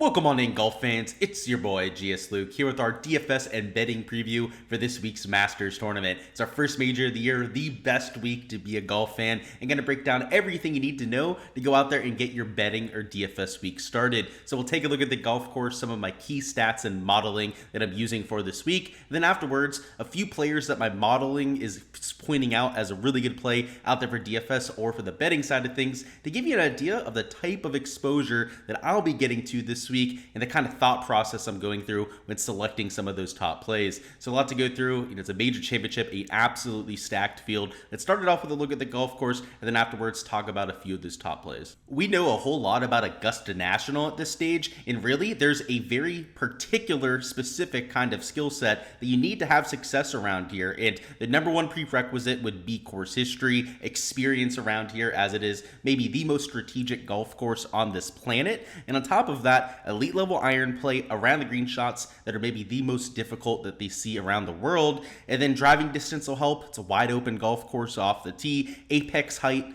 Welcome on in, golf fans. It's your boy, Gsluke, here with our DFS and betting preview for this week's Masters tournament. It's our first major of the year, the best week to be a golf fan, and going to break down everything you need to know to go out there and get your betting or DFS week started. So we'll take a look at the golf course, some of my key stats and modeling that I'm using for this week. And then afterwards, a few players that my modeling is pointing out as a really good play out there for DFS or for the betting side of things to give you an idea of the type of exposure that I'll be getting to this week and the kind of thought process I'm going through when selecting some of those top plays. So a lot to go through. It's a major championship, an absolutely stacked field. Let's start it off with a look at the golf course and then afterwards talk about a few of those top plays. We know a whole lot about Augusta National at this stage, and really there's a very particular specific kind of skill set that you need to have success around here, and the number one prerequisite would be course history, experience around here, as it is maybe the most strategic golf course on this planet. And on top of that, elite level iron play around the green shots that are maybe the most difficult that they see around the world. And then driving distance will help. It's a wide open golf course off the tee, apex height.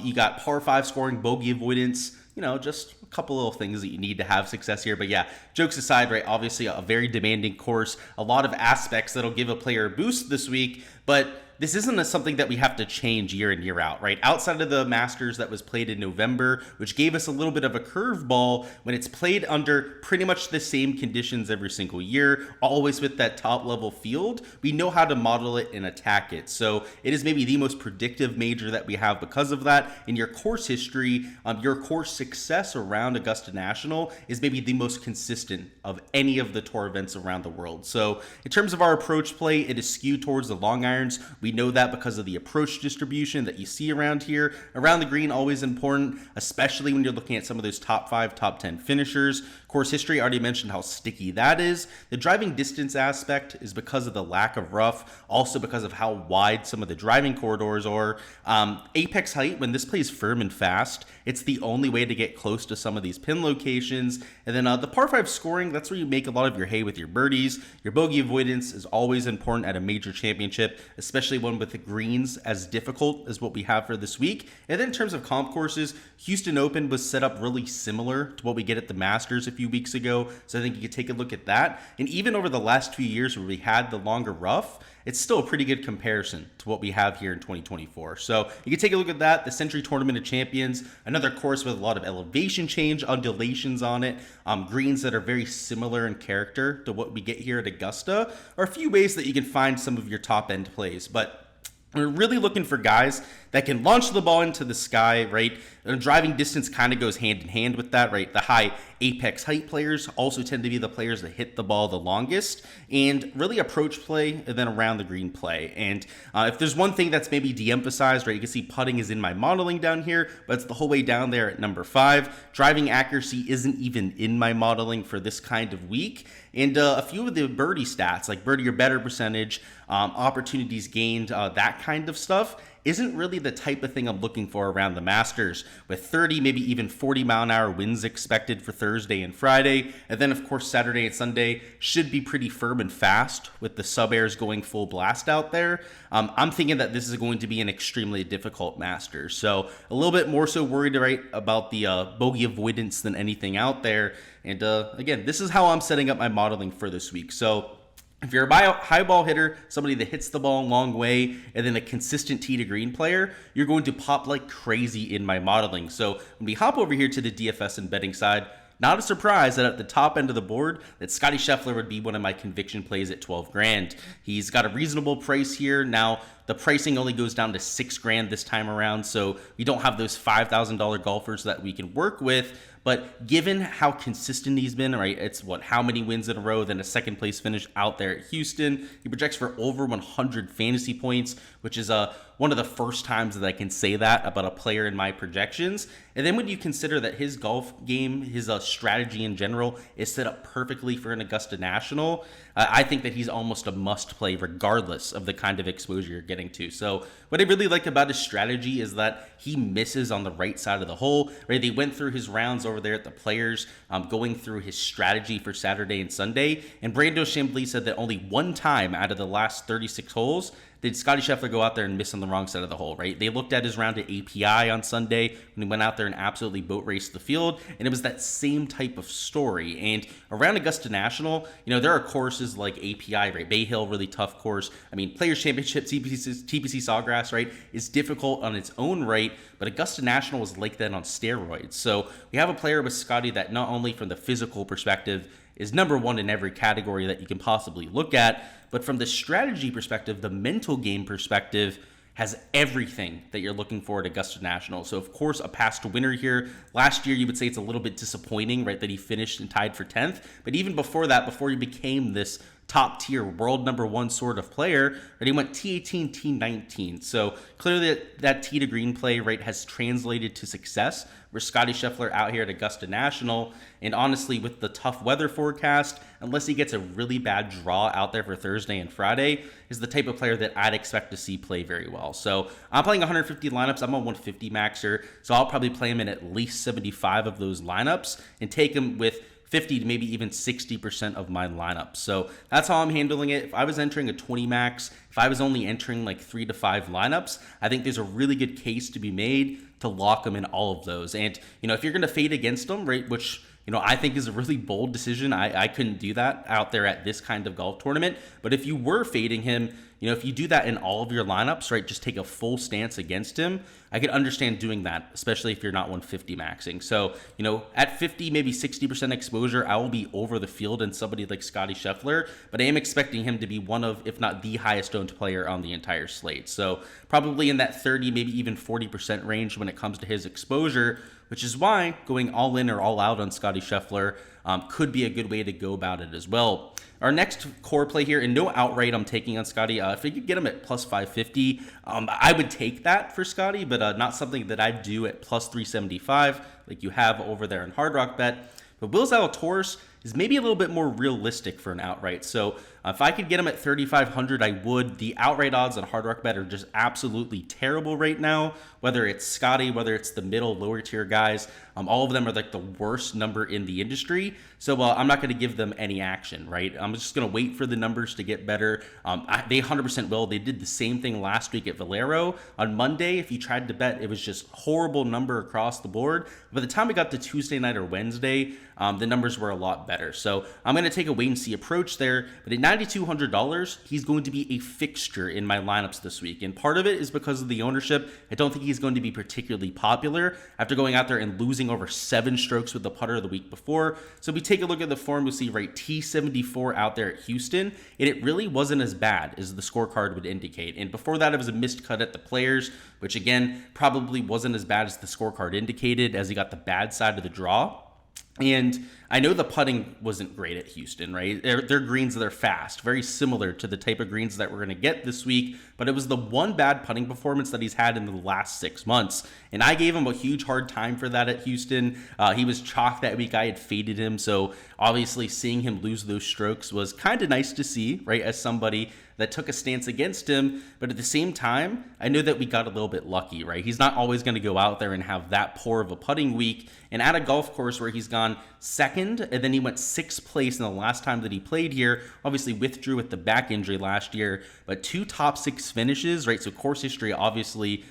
You got par 5 scoring, bogey avoidance, just a couple little things that you need to have success here. But yeah, jokes aside, right, obviously a very demanding course, a lot of aspects that'll give a player a boost this week, but this isn't something that we have to change year in, year out, right? Outside of the Masters that was played in November, which gave us a little bit of a curveball when it's played under pretty much the same conditions every single year, always with that top level field, we know how to model it and attack it. So it is maybe the most predictive major that we have because of that. In your course history, your course success around Augusta National is maybe the most consistent of any of the tour events around the world. So in terms of our approach play, it is skewed towards the long irons. We know that because of the approach distribution that you see around here. Around the green, always important, especially when you're looking at some of those top 5, top 10 finishers. Course history, I already mentioned how sticky that is. The driving distance aspect is because of the lack of rough, also because of how wide some of the driving corridors are. Apex height, when this plays firm and fast, it's the only way to get close to some of these pin locations. And then the par 5 scoring, that's where you make a lot of your hay with your birdies. Your bogey avoidance is always important at a major championship, especially one with the greens as difficult as what we have for this week. And then in terms of comp courses, Houston Open was set up really similar to what we get at the Masters a few weeks ago. So I think you could take a look at that. And even over the last few years where we had the longer rough, it's still a pretty good comparison to what we have here in 2024. So you can take a look at that. The Century Tournament of Champions, another course with a lot of elevation change, undulations on it, greens that are very similar in character to what we get here at Augusta, are a few ways that you can find some of your top end plays. But we're really looking for guys that can launch the ball into the sky, right? And driving distance kind of goes hand in hand with that, right? The high apex height players also tend to be the players that hit the ball the longest, and really approach play and then around the green play. And if there's one thing that's maybe de-emphasized, right, you can see putting is in my modeling down here, but it's the whole way down there at number 5. Driving accuracy isn't even in my modeling for this kind of week. And a few of the birdie stats, like birdie or better percentage, opportunities gained, that kind of stuff, isn't really the type of thing I'm looking for around the Masters, with 30, maybe even 40 mile an hour winds expected for Thursday and Friday. And then, of course, Saturday and Sunday should be pretty firm and fast with the sub-airs going full blast out there. I'm thinking that this is going to be an extremely difficult Masters. So a little bit more so worried, right, about the bogey avoidance than anything out there. And again, this is how I'm setting up my modeling for this week. So if you're a high ball hitter, somebody that hits the ball a long way, and then a consistent tee to green player, you're going to pop like crazy in my modeling. So when we hop over here to the DFS and betting side, not a surprise that at the top end of the board, that Scottie Scheffler would be one of my conviction plays at 12 grand. He's got a reasonable price here. Now, the pricing only goes down to 6 grand this time around, so we don't have those $5,000 golfers that we can work with. But given how consistent he's been, right, it's how many wins in a row, then a second place finish out there at Houston. He projects for over 100 fantasy points, which is one of the first times that I can say that about a player in my projections. And then when you consider that his golf game, his strategy in general is set up perfectly for an Augusta National, I think that he's almost a must play regardless of the kind of exposure you're getting to. So what I really like about his strategy is that he misses on the right side of the hole, right? They went through his rounds over there at the Players, going through his strategy for Saturday and Sunday, and Brando Chambly said that only one time out of the last 36 holes did Scottie Scheffler go out there and miss on the wrong side of the hole, right? They looked at his round at API on Sunday when he went out there and absolutely boat raced the field, and it was that same type of story. And around Augusta National, there are courses like API, right? Bay Hill, really tough course. I mean, Players Championship, TPC Sawgrass, right, is difficult on its own right, but Augusta National was like that on steroids. So we have a player with Scottie that not only from the physical perspective is number one in every category that you can possibly look at, but from the strategy perspective, the mental game perspective, has everything that you're looking for at Augusta National. So, of course, a past winner here. Last year, you would say it's a little bit disappointing, right, that he finished and tied for 10th. But even before that, before he became this top-tier world number one sort of player, right, he went T18, T19. So, clearly that tee to green play, right, has translated to success. Where Scottie Scheffler out here at Augusta National, and honestly, with the tough weather forecast, unless he gets a really bad draw out there for Thursday and Friday, is the type of player that I'd expect to see play very well. So I'm playing 150 lineups. I'm a 150 maxer, so I'll probably play him in at least 75 of those lineups and take him with 50 to maybe even 60% of my lineup. So that's how I'm handling it. If I was entering a 20 max, if I was only entering like 3 to 5 lineups, I think there's a really good case to be made to lock them in all of those. And, if you're going to fade against them, right, which, I think is a really bold decision. I couldn't do that out there at this kind of golf tournament. But if you were fading him, if you do that in all of your lineups, right, just take a full stance against him, I could understand doing that, especially if you're not 150 maxing. So, at 50, maybe 60% exposure, I will be over the field in somebody like Scottie Scheffler, but I am expecting him to be one of, if not the highest owned player on the entire slate. So probably in that 30, maybe even 40% range when it comes to his exposure, which is why going all in or all out on Scottie Scheffler could be a good way to go about it as well. Our next core play here, and no outright I'm taking on Scottie. If I could get him at plus 550, I would take that for Scottie, but not something that I'd do at plus 375 like you have over there in Hard Rock Bet. But Will Zalatoris is maybe a little bit more realistic for an outright. So if I could get him at 3,500, I would. The outright odds on Hard Rock Bet are just absolutely terrible right now. Whether it's Scottie, whether it's the middle, lower tier guys, all of them are like the worst number in the industry. So I'm not going to give them any action, right? I'm just going to wait for the numbers to get better. They 100% will. They did the same thing last week at Valero. On Monday, if you tried to bet, it was just horrible number across the board. By the time we got to Tuesday night or Wednesday, the numbers were a lot better. So I'm going to take a wait-and-see approach there. But at $9,200, he's going to be a fixture in my lineups this week. And part of it is because of the ownership. I don't think he's going to be particularly popular after going out there and losing over 7 strokes with the putter the week before. So if we take a look at the form, we'll see, right, T74 out there at Houston. And it really wasn't as bad as the scorecard would indicate. And before that, it was a missed cut at the Players, which again, probably wasn't as bad as the scorecard indicated, as he got the bad side of the draw. And I know the putting wasn't great at Houston, right? Their greens, they're fast, very similar to the type of greens that we're going to get this week. But it was the one bad putting performance that he's had in the last 6 months. And I gave him a huge hard time for that at Houston. He was chalk that week. I had faded him. So obviously seeing him lose those strokes was kind of nice to see, right? As somebody that took a stance against him. But at the same time, I know that we got a little bit lucky, right? He's not always going to go out there and have that poor of a putting week. And at a golf course where he's gone second, and then he went 6th place in the last time that he played here, obviously withdrew with the back injury last year, but 2 top 6 finishes, right? So course history obviously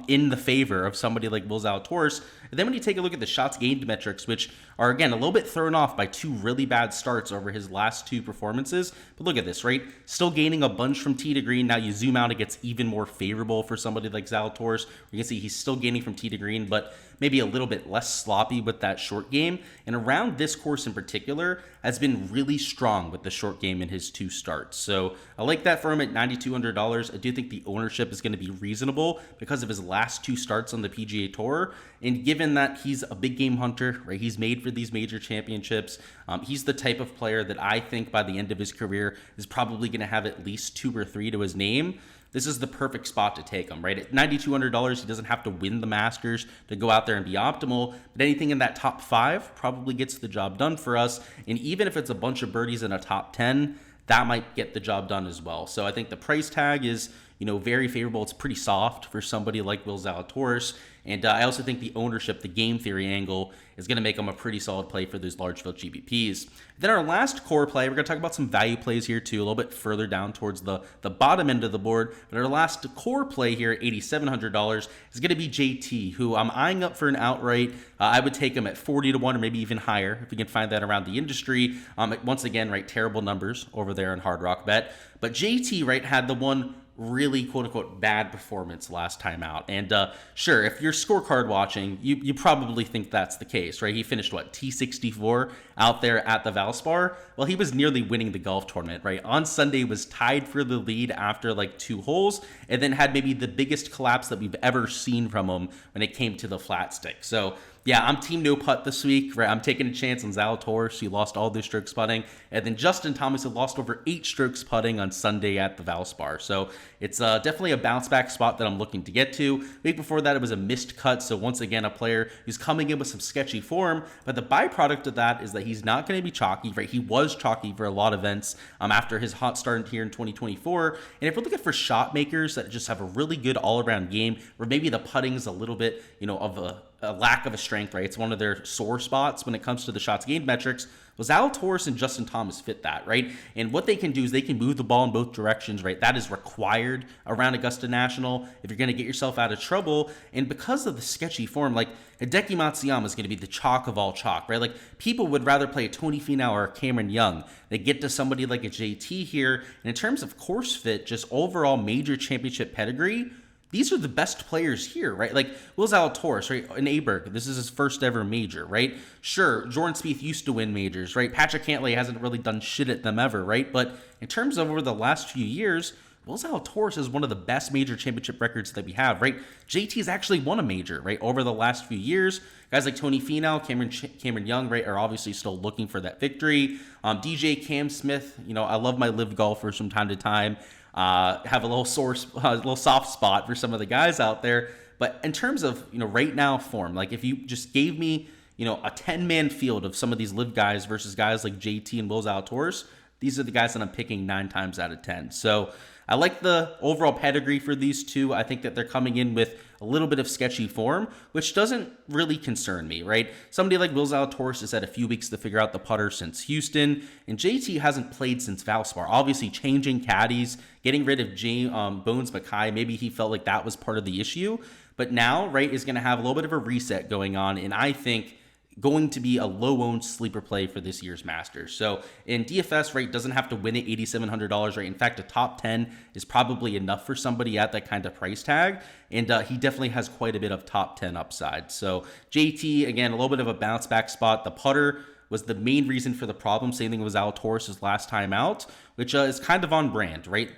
in the favor of somebody like Will Zalatoris. And then when you take a look at the shots gained metrics, which are, again, a little bit thrown off by 2 really bad starts over his last 2 performances. But look at this, right? Still gaining a bunch from tee to green. Now you zoom out, it gets even more favorable for somebody like Zalatoris. You can see he's still gaining from tee to green, but maybe a little bit less sloppy with that short game. And around this course in particular has been really strong with the short game in his 2 starts. So I like that for him at $9,200. I do think the ownership is going to be reasonable because of his last 2 starts on the PGA Tour. And given that he's a big game hunter, right? He's made for these major championships. He's the type of player that I think by the end of his career is probably going to have at least 2 or 3 to his name. This is the perfect spot to take him, right? At $9,200, he doesn't have to win the Masters to go out there and be optimal, but anything in that top 5 probably gets the job done for us. And even if it's a bunch of birdies in a top 10, that might get the job done as well. So I think the price tag is, very favorable. It's pretty soft for somebody like Will Zalatoris. And I also think the ownership, the game theory angle, is going to make him a pretty solid play for those large field GPPs. Then our last core play, we're going to talk about some value plays here too, a little bit further down towards the bottom end of the board. But our last core play here at $8,700 is going to be JT, who I'm eyeing up for an outright. I would take him at 40 to 1 or maybe even higher if we can find that around the industry. Once again, right, terrible numbers over there on Hard Rock Bet. But JT, right, had the one really quote-unquote bad performance last time out. And sure, if you're scorecard watching, you probably think that's the case, right? He finished, T64 out there at the Valspar? Well, he was nearly winning the golf tournament, right? On Sunday was tied for the lead after 2 holes, and then had maybe the biggest collapse that we've ever seen from him when it came to the flat stick. So yeah, I'm team no putt this week, right? I'm taking a chance on Zalatoris. He lost all those strokes putting. And then Justin Thomas had lost over 8 strokes putting on Sunday at the Valspar. So it's definitely a bounce back spot that I'm looking to get to. Week before that, it was a missed cut. So once again, a player who's coming in with some sketchy form. But the byproduct of that is that he's not going to be chalky, right? He was chalky for a lot of events after his hot start here in 2024. And if we're looking for shot makers that just have a really good all-around game, where maybe the putting is a little bit, of a lack of a strength, right? It's one of their sore spots when it comes to the shots gained metrics. Well, Zalatoris and Justin Thomas fit that, right? And what they can do is they can move the ball in both directions, right? That is required around Augusta National if you're going to get yourself out of trouble. And because of the sketchy form, Hideki Matsuyama is going to be the chalk of all chalk, right? People would rather play a Tony Finau or a Cameron Young. They get to somebody like a JT here. And in terms of course fit, just overall major championship pedigree, these are the best players here, right? Will Zalatoris, right? In Aberg, this is his first ever major, right? Sure, Jordan Spieth used to win majors, right? Patrick Cantlay hasn't really done shit at them ever, right? But in terms of over the last few years, Will Zalatoris is one of the best major championship records that we have, right? JT's actually won a major, right, over the last few years. Guys like Tony Finau, Cameron Young, right, are obviously still looking for that victory. DJ Cam Smith, I love my live golfers from time to time. Have a little soft spot for some of the guys out there. But in terms of, right now form, if you just gave me, a 10-man field of some of these live guys versus guys like JT and Will Zalatoris, these are the guys that I'm picking 9 times out of 10. So I like the overall pedigree for these two. I think that they're coming in with a little bit of sketchy form, which doesn't really concern me, right? Somebody like Will Zalatoris has had a few weeks to figure out the putter since Houston, and JT hasn't played since Valspar. Obviously, changing caddies, getting rid of Bones Mackay, maybe he felt like that was part of the issue. But now, right, is going to have a little bit of a reset going on, and I think going to be a low-owned sleeper play for this year's Masters. So in DFS, right, doesn't have to win at $8,700, right? In fact, a top 10 is probably enough for somebody at that kind of price tag. And he definitely has quite a bit of top 10 upside. So JT, again, a little bit of a bounce back spot. The putter was the main reason for the problem. Same thing with Zalatoris' last time out, which is kind of on brand, right?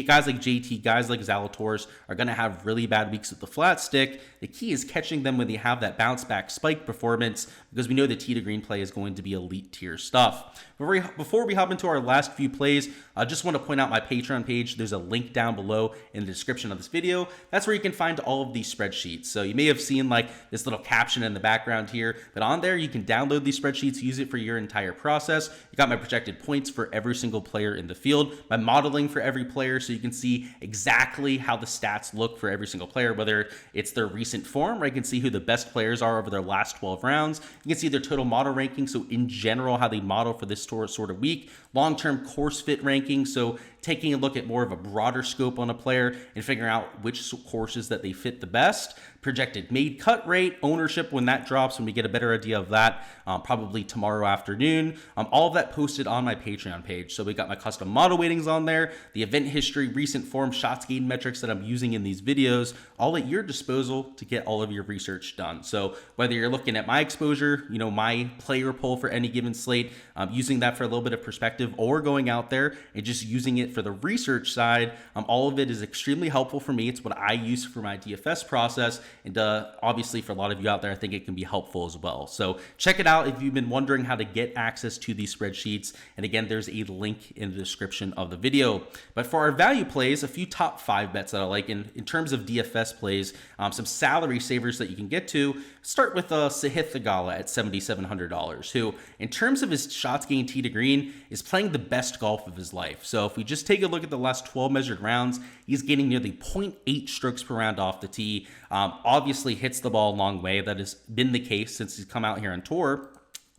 Guys like JT, guys like Zalatoris are going to have really bad weeks with the flat stick. The key is catching them when they have that bounce back spike performance, because we know the tee to green play is going to be elite tier stuff. Before we hop into our last few plays, I just want to point out my Patreon page. There's a link down below in the description of this video. That's where you can find all of these spreadsheets. So you may have seen this little caption in the background here, but on there you can download these spreadsheets, use it for your entire process. You got my projected points for every single player in the field, my modeling for every player, so you can see exactly how the stats look for every single player, whether it's their recent form, right? You can see who the best players are over their last 12 rounds. You can see their total model ranking, so in general, how they model for this sort of week. Long-term course fit ranking, so taking a look at more of a broader scope on a player and figuring out which courses that they fit the best. Projected made cut rate, ownership when that drops, when we get a better idea of that, probably tomorrow afternoon. All of that posted on my Patreon page. So we got my custom model weightings on there, the event history, recent form, shots gained metrics that I'm using in these videos, all at your disposal to get all of your research done. So whether you're looking at my exposure, my player pool for any given slate, using that for a little bit of perspective, or going out there and just using it for the research side, all of it is extremely helpful for me. It's what I use for my DFS process. And obviously for a lot of you out there, I think it can be helpful as well. So check it out if you've been wondering how to get access to these spreadsheets. And again, there's a link in the description of the video. But for our value plays, a few top 5 bets that I like in terms of DFS plays, some salary savers that you can get to. Start with Sahith Theegala at $7,700, who in terms of his shots gained tee to green is playing the best golf of his life. So if we just just take a look at the last 12 measured rounds. He's getting nearly 0.8 strokes per round off the tee. Obviously hits the ball a long way. That has been the case since he's come out here on tour,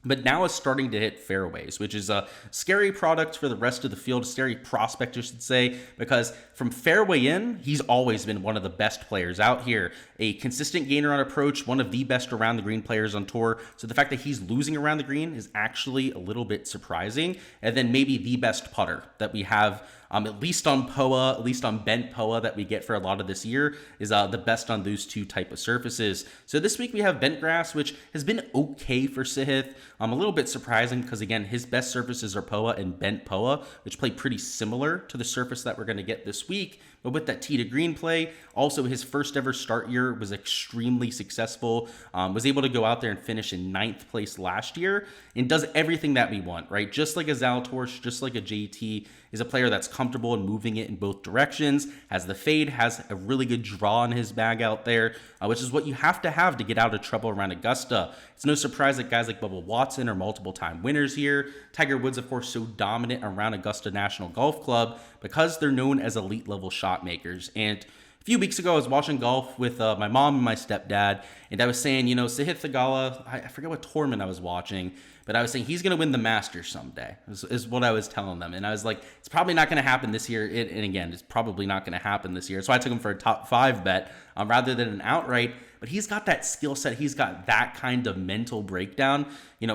but now is starting to hit fairways, which is a scary product for the rest of the field, a scary prospect, I should say, because from fairway in, he's always been one of the best players out here. A consistent gainer on approach, one of the best around the green players on tour. So the fact that he's losing around the green is actually a little bit surprising. And then maybe the best putter that we have, at least on POA, at least on bent POA that we get for a lot of this year, is the best on those two type of surfaces. So this week we have bent grass, which has been okay for Sahith. A little bit surprising because, again, his best surfaces are POA and bent POA, which play pretty similar to the surface that we're going to get this week. But with that tee to green play, also his first ever start year was extremely successful. Was able to go out there and finish in 9th place last year and does everything that we want, right? Just like a Zalatoris, just like a JT, is a player that's comfortable in moving it in both directions, has the fade, has a really good draw in his bag out there, which is what you have to get out of trouble around Augusta. It's no surprise that guys like Bubba Watson are multiple time winners here. Tiger Woods, of course, so dominant around Augusta National Golf Club because they're known as elite level shot makers. And a few weeks ago, I was watching golf with my mom and my stepdad, and I was saying, Sahith Theegala, I forget what tournament I was watching, but I was saying he's going to win the Masters someday, is what I was telling them. And I was like, it's probably not going to happen this year. And again, it's probably not going to happen this year. So I took him for a top 5 bet rather than an outright. But he's got that skill set. He's got that kind of mental breakdown,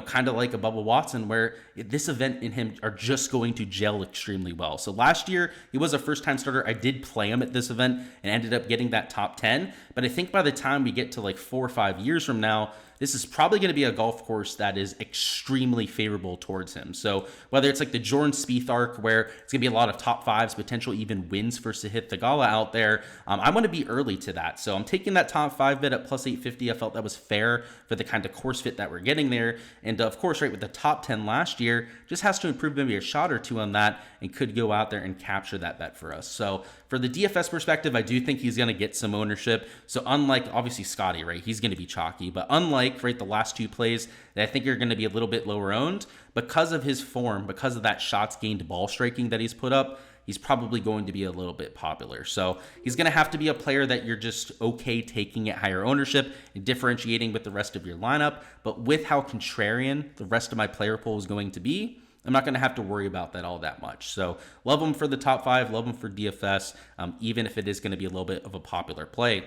kind of like a Bubba Watson, where this event and him are just going to gel extremely well. So last year, he was a first-time starter. I did play him at this event and ended up getting that top 10. But I think by the time we get to like 4 or 5 years from now, this is probably going to be a golf course that is extremely favorable towards him. So whether it's like the Jordan Spieth arc, where it's going to be a lot of top 5s, potential even wins for Sahith Theegala out there, I want to be early to that. So I'm taking that top 5 bet at plus 850. I felt that was fair for the kind of course fit that we're getting there. And of course, right, with the top 10 last year, just has to improve maybe a shot or two on that and could go out there and capture that bet for us. So for the DFS perspective, I do think he's going to get some ownership. So unlike, obviously, Scottie, right, he's going to be chalky. But unlike, right, the last 2 plays that I think are going to be a little bit lower owned, because of his form, because of that shots gained ball striking that he's put up, he's probably going to be a little bit popular. So he's going to have to be a player that you're just okay taking at higher ownership and differentiating with the rest of your lineup. But with how contrarian the rest of my player pool is going to be, I'm not going to have to worry about that all that much. So love him for the top 5, love him for DFS, even if it is going to be a little bit of a popular play.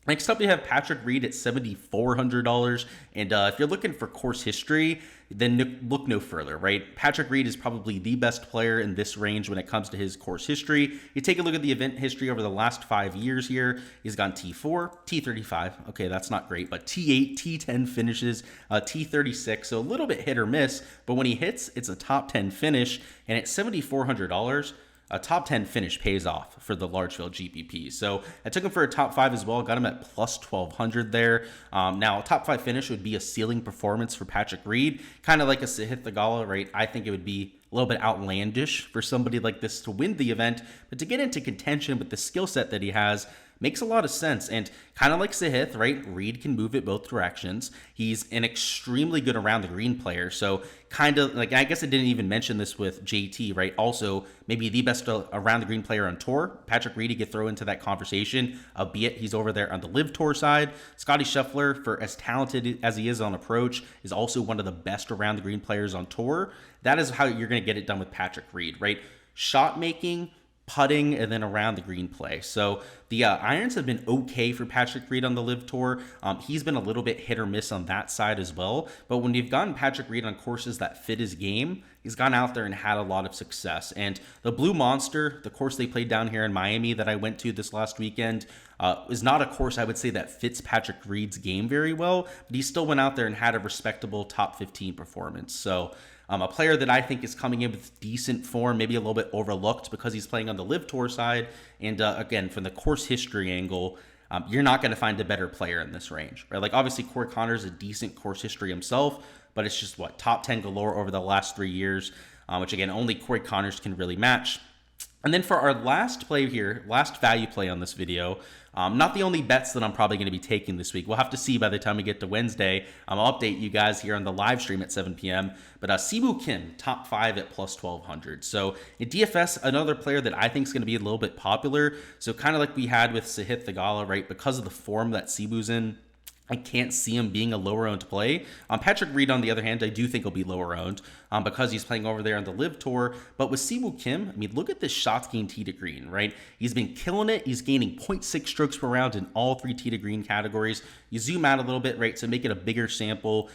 Next up, we have Patrick Reed at $7,400. And if you're looking for course history, then look no further, right? Patrick Reed is probably the best player in this range when it comes to his course history. You take a look at the event history over the last 5 years here. He's gone T4, T35. Okay, that's not great, but T8, T10 finishes, T36. So a little bit hit or miss, but when he hits, it's a top 10 finish. And at $7,400, a top 10 finish pays off for the large field GPP. So I took him for a top 5 as well. Got him at plus 1,200 there. Now, a top 5 finish would be a ceiling performance for Patrick Reed, kind of like a Sahith Theegala, right? I think it would be a little bit outlandish for somebody like this to win the event, but to get into contention with the skill set that he has makes a lot of sense. And kind of like Sahith, right? Reed can move it both directions. He's an extremely good around the green player. So kind of like, I guess I didn't even mention this with JT, right? Also, maybe the best around the green player on tour. Patrick Reed, he could throw into that conversation, albeit he's over there on the live tour side. Scottie Scheffler, for as talented as he is on approach, is also one of the best around the green players on tour. That is how you're going to get it done with Patrick Reed, right? Shot making, putting, and then around the green play. So the irons have been okay for Patrick Reed on the live tour. He's been a little bit hit or miss on that side as well. But when you've gotten Patrick Reed on courses that fit his game, he's gone out there and had a lot of success. And the Blue Monster, the course they played down here in Miami that I went to this last weekend, is not a course I would say that fits Patrick Reed's game very well, but he still went out there and had a respectable top 15 performance. So a player that I think is coming in with decent form, maybe a little bit overlooked because he's playing on the live tour side. And again, from the course history angle, you're not going to find a better player in this range, right? Like obviously Corey Connors a decent course history himself, but it's just top 10 galore over the last 3 years, which again, only Corey Connors can really match. And then for our last play here, last value play on this video, not the only bets that I'm probably going to be taking this week. We'll have to see by the time we get to Wednesday. I'll update you guys here on the live stream at 7 p.m. But Siwoo Kim, top 5 at plus 1,200. So in DFS, another player that I think is going to be a little bit popular. So kind of like we had with Sahith Theegala, right? Because of the form that Siwoo's in, I can't see him being a lower owned play. Patrick Reed, on the other hand, I do think he'll be lower owned because he's playing over there on the Live Tour. But with Siwoo Kim, I mean, look at this shots gained tee to green, right? He's been killing it. He's gaining 0.6 strokes per round in all 3 tee to green categories. You zoom out a little bit, right, to make it a bigger sample.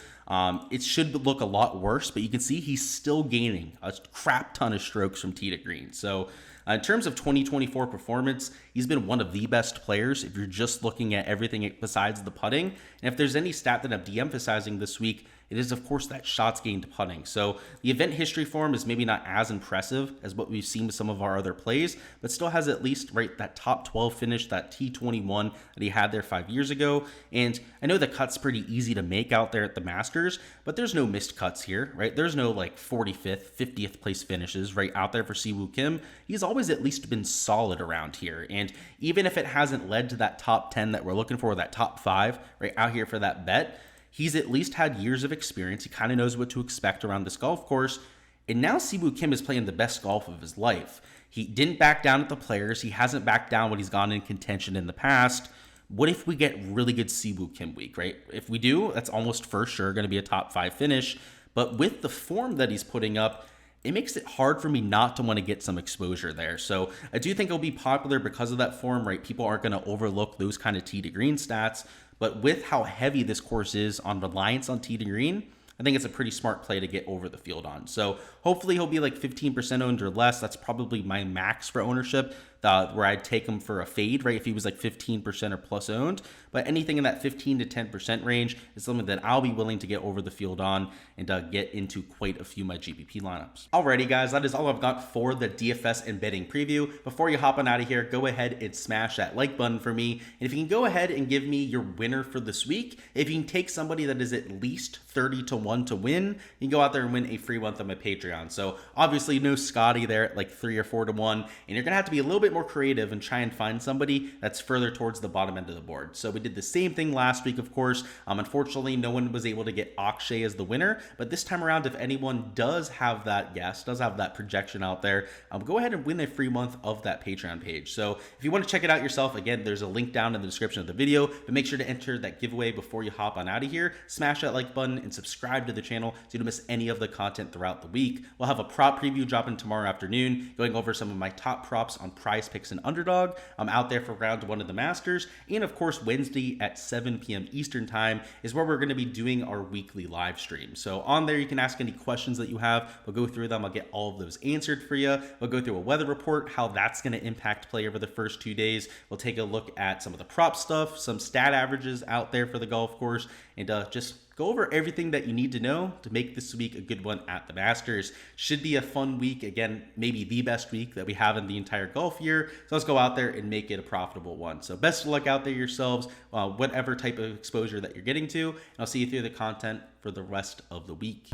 It should look a lot worse, but you can see he's still gaining a crap ton of strokes from tee to green. So in terms of 2024 performance, he's been one of the best players if you're just looking at everything besides the putting. And if there's any stat that I'm de-emphasizing this week, it is, of course, that shots gained putting. So the event history form is maybe not as impressive as what we've seen with some of our other plays, but still has at least, right, that top 12 finish, that T21 that he had there 5 years ago. And I know the cut's pretty easy to make out there at the Masters, but there's no missed cuts here, right? There's no like 45th, 50th place finishes right out there for Siwoo Kim. He's always at least been solid around here. And even if it hasn't led to that top 10 that we're looking for, that top 5 right out here for that bet, he's at least had years of experience. He kind of knows what to expect around this golf course. And now Siwoo Kim is playing the best golf of his life. He didn't back down at the Players. He hasn't backed down when he's gone in contention in the past. What if we get really good Siwoo Kim week, right? If we do, that's almost for sure going to be a top 5 finish. But with the form that he's putting up, it makes it hard for me not to want to get some exposure there. So I do think it'll be popular because of that form, right? People aren't going to overlook those kind of tee to green stats. But with how heavy this course is on reliance on tee to green, I think it's a pretty smart play to get over the field on. So hopefully he'll be like 15% owned or less. That's probably my max for ownership, where I'd take him for a fade, right? If he was like 15% or plus owned. But anything in that 15 to 10% range is something that I'll be willing to get over the field on and get into quite a few of my GPP lineups. Alrighty, guys, that is all I've got for the DFS and betting preview. Before you hop on out of here, go ahead and smash that like button for me. And if you can go ahead and give me your winner for this week, if you can take somebody that is at least 30 to 1 to win, you can go out there and win a free month on my Patreon. So obviously no Scottie there at like 3 or 4 to 1, and you're gonna have to be a little bit more creative and try and find somebody that's further towards the bottom end of the board. So we did the same thing last week, of course. Unfortunately, no one was able to get Akshay as the winner, but this time around, if anyone does have that guess, does have that projection out there, go ahead and win a free month of that Patreon page. So if you want to check it out yourself, again, there's a link down in the description of the video, but make sure to enter that giveaway before you hop on out of here. Smash that like button and subscribe to the channel so you don't miss any of the content throughout the week. We'll have a prop preview dropping tomorrow afternoon, going over some of my top props on Prize Picks and Underdog. I'm out there for round 1 of the Masters, and of course Wednesday at 7 p.m. Eastern time is where we're going to be doing our weekly live stream. So on there you can ask any questions that you have. We'll go through them. I'll get all of those answered for you. We'll go through a weather report, how that's going to impact play over the first 2 days. We'll take a look at some of the prop stuff, some stat averages out there for the golf course, and just go over everything that you need to know to make this week a good one at the Masters. Should be a fun week. Again, maybe the best week that we have in the entire golf year. So let's go out there and make it a profitable one. So best of luck out there yourselves, whatever type of exposure that you're getting to. And I'll see you through the content for the rest of the week.